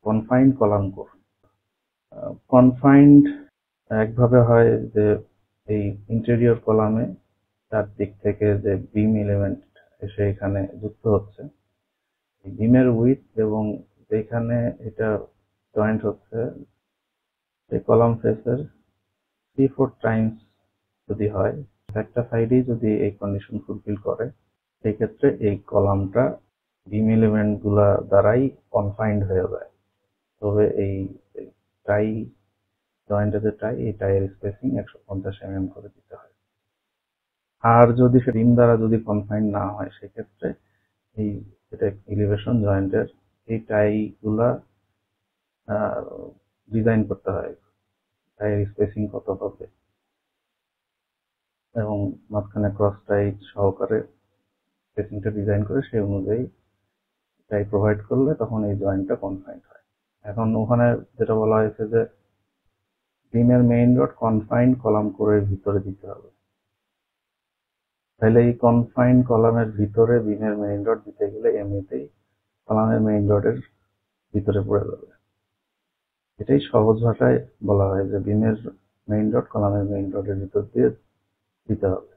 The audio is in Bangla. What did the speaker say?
Confined column core. কনফাইন্ড একভাবে হয় যে এই ইন্টেরিয়র কলামে চারদিক থেকে যে বিম এলিমেন্ট এসে এখানে যুক্ত হচ্ছে, বিমের উইডথ এবং যেখানে এটা জয়েন্ট হচ্ছে এই কলাম ফেসের 3/4 টাইমস যদি হয়, একটা সাইডেই যদি এই কন্ডিশন ফুলফিল করে, সেই ক্ষেত্রে এই কলামটা বিম এলিমেন্ট গুলা দ্বারাই কনফাইন্ড হয়ে যায়। তবে এই টাই জয়েন্টের যে টাই, এই টাইয়ের স্পেসিং 150 mm করে দিতে হয়। আর যদি সে বিম দ্বারা যদি কনফাইন্ড না হয়, সেক্ষেত্রে এই যেটা এলিভেশন জয়েন্টের এই টাই গুলা ডিজাইন করতে হয়, টাইয়ের স্পেসিং কত হবে এবং মাঝখানে ক্রস টাইট সহকারে স্পেসিংটা ডিজাইন করে সেই অনুযায়ী টাই প্রোভাইড করলে তখন এই জয়েন্টটা কনফাইন্ড হয়। এখন ওখানে যেটা বলা হয়েছে যে বিমের মেইন রড কনফাইন্ড কলাম কোরের ভিতরে দিতে হবে, তাহলে এই কনফাইন্ড কলামের ভিতরে বিমের মেইন রড দিতে গেলে এমনিতেই কলামের মেইন রডের ভিতরে পড়ে যাবে। এটাই সহজ ভাষায় বলা হয় যে বিমের মেইন রড কলামের মেইন রডের ভিতর দিয়ে দিতে হবে।